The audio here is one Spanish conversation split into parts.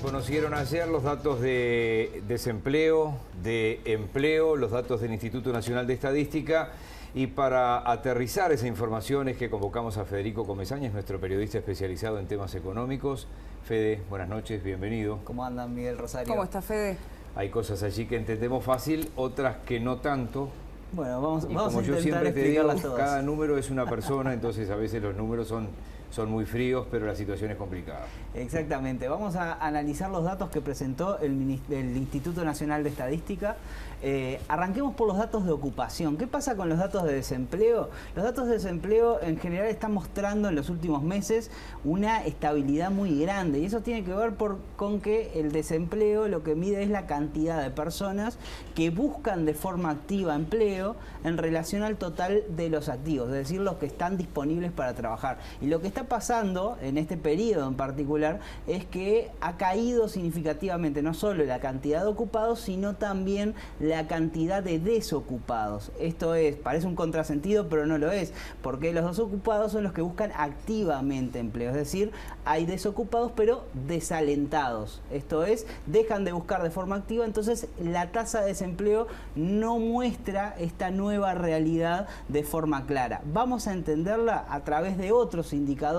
conocieron ayer los datos de desempleo, de empleo, los datos del Instituto Nacional de Estadística. Y para aterrizar esa información es que convocamos a Federico Comesaña, nuestro periodista especializado en temas económicos. Fede, buenas noches, bienvenido. ¿Cómo andan, Miguel Rosario? ¿Cómo está, Fede? Hay cosas allí que entendemos fácil, otras que no tanto. Bueno, vamos a intentar como yo siempre te digo, explicarlas todas. cada número es una persona, entonces a veces los números son muy fríos, pero la situación es complicada. Exactamente. Vamos a analizar los datos que presentó el Instituto Nacional de Estadística. Arranquemos por los datos de ocupación. ¿Qué pasa con los datos de desempleo? Los datos de desempleo en general están mostrando en los últimos meses una estabilidad muy grande, y eso tiene que ver con que el desempleo lo que mide es la cantidad de personas que buscan de forma activa empleo en relación al total de los activos, es decir, los que están disponibles para trabajar. Y lo que está pasando en este periodo en particular es que ha caído significativamente no solo la cantidad de ocupados, sino también la cantidad de desocupados. Esto es, parece un contrasentido, pero no lo es, porque los desocupados son los que buscan activamente empleo, es decir, hay desocupados pero desalentados. Esto es, dejan de buscar de forma activa, entonces la tasa de desempleo no muestra esta nueva realidad de forma clara. Vamos a entenderla a través de otros indicadores.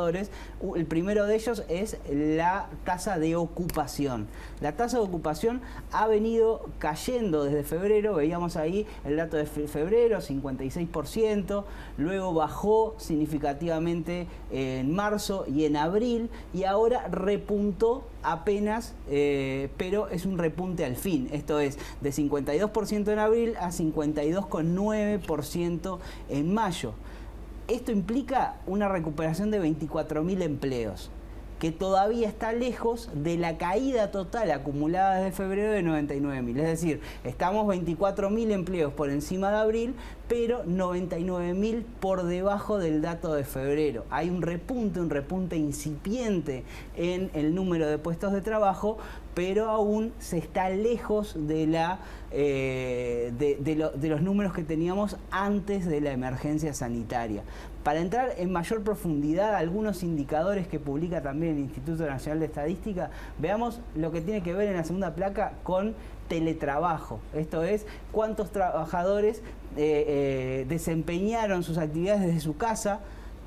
El primero de ellos es la tasa de ocupación. La tasa de ocupación ha venido cayendo desde febrero, veíamos ahí el dato de febrero, 56%, luego bajó significativamente en marzo y en abril, y ahora repuntó apenas, pero es un repunte al fin. Esto es, de 52% en abril a 52,9% en mayo. Esto implica una recuperación de 24.000 empleos, que todavía está lejos de la caída total acumulada desde febrero de 99.000. Es decir, estamos 24.000 empleos por encima de abril, pero 99.000 por debajo del dato de febrero. Hay un repunte incipiente en el número de puestos de trabajo, pero aún se está lejos de los números que teníamos antes de la emergencia sanitaria. Para entrar en mayor profundidad a algunos indicadores que publica también el Instituto Nacional de Estadística, veamos lo que tiene que ver en la segunda placa con teletrabajo. Esto es, cuántos trabajadores desempeñaron sus actividades desde su casa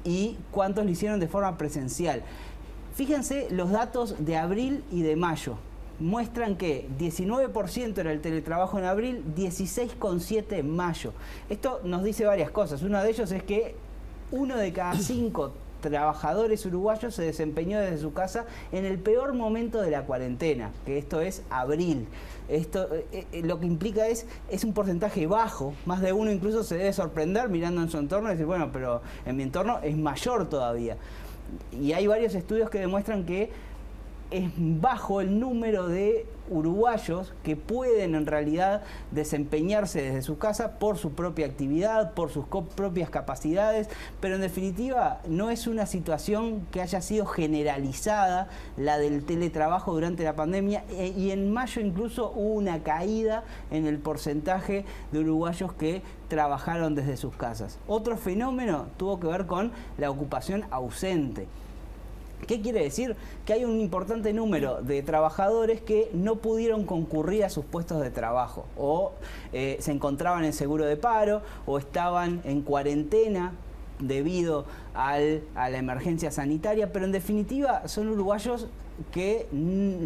y cuántos lo hicieron de forma presencial. Fíjense los datos de abril y de mayo. Muestran que 19% era el teletrabajo en abril, 16,7% en mayo. Esto nos dice varias cosas. Uno de ellos es que 1 de cada 5 trabajadores uruguayos se desempeñó desde su casa en el peor momento de la cuarentena, que esto es abril. Esto lo que implica es un porcentaje bajo. Más de uno incluso se debe sorprender mirando en su entorno y decir, bueno, pero en mi entorno es mayor todavía. Y hay varios estudios que demuestran que es bajo el número de uruguayos que pueden en realidad desempeñarse desde su casa por su propia actividad, por sus propias capacidades, pero en definitiva no es una situación que haya sido generalizada la del teletrabajo durante la pandemia, y en mayo incluso hubo una caída en el porcentaje de uruguayos que trabajaron desde sus casas. Otro fenómeno tuvo que ver con la ocupación ausente. ¿Qué quiere decir? Que hay un importante número de trabajadores que no pudieron concurrir a sus puestos de trabajo, o se encontraban en seguro de paro, o estaban en cuarentena debido a la emergencia sanitaria, pero en definitiva son uruguayos que,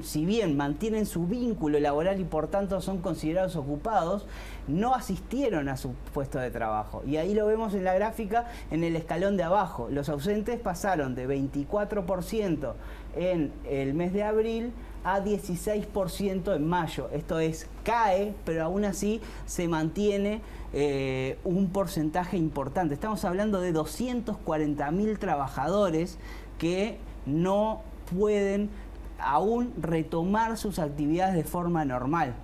si bien mantienen su vínculo laboral y por tanto son considerados ocupados, no asistieron a su puesto de trabajo. Y ahí lo vemos en la gráfica, en el escalón de abajo. Los ausentes pasaron de 24% en el mes de abril a 16% en mayo. Esto es, cae, pero aún así se mantiene un porcentaje importante. Estamos hablando de 240.000 trabajadores que no pueden aún retomar sus actividades de forma normal.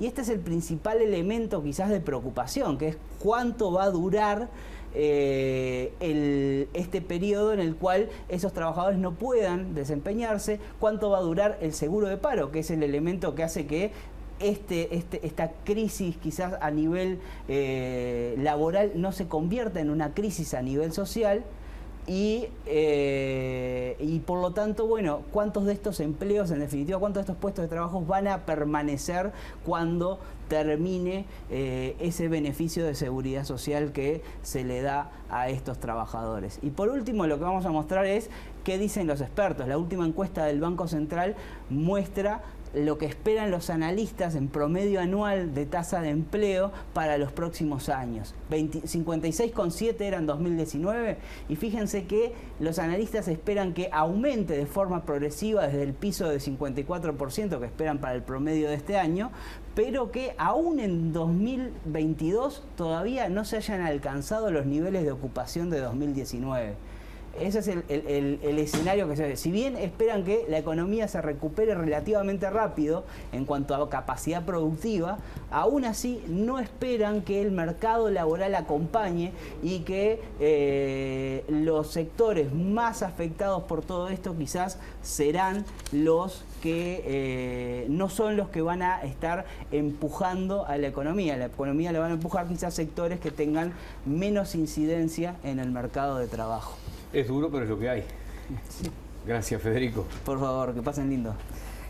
Y este es el principal elemento quizás de preocupación, que es cuánto va a durar este periodo en el cual esos trabajadores no puedan desempeñarse, cuánto va a durar el seguro de paro, que es el elemento que hace que esta crisis quizás a nivel laboral no se convierta en una crisis a nivel social, y y por lo tanto, bueno, cuántos de estos empleos, en definitiva, cuántos de estos puestos de trabajo van a permanecer cuando termine ese beneficio de seguridad social que se le da a estos trabajadores. Y por último, lo que vamos a mostrar es qué dicen los expertos. La última encuesta del Banco Central muestra lo que esperan los analistas en promedio anual de tasa de empleo para los próximos años. 56,7 era en 2019 y fíjense que los analistas esperan que aumente de forma progresiva desde el piso de 54% que esperan para el promedio de este año, pero que aún en 2022 todavía no se hayan alcanzado los niveles de ocupación de 2019. Ese es el escenario que se ve. Si bien esperan que la economía se recupere relativamente rápido en cuanto a capacidad productiva, aún así no esperan que el mercado laboral acompañe y que los sectores más afectados por todo esto quizás serán los que no son los que van a estar empujando a la economía. La economía la van a empujar quizás sectores que tengan menos incidencia en el mercado de trabajo. Es duro, pero es lo que hay. Sí. Gracias, Federico. Por favor, que pasen lindo.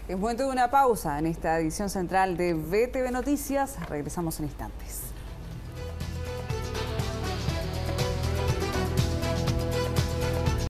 Es momento de una pausa en esta edición central de VTV Noticias. Regresamos en instantes.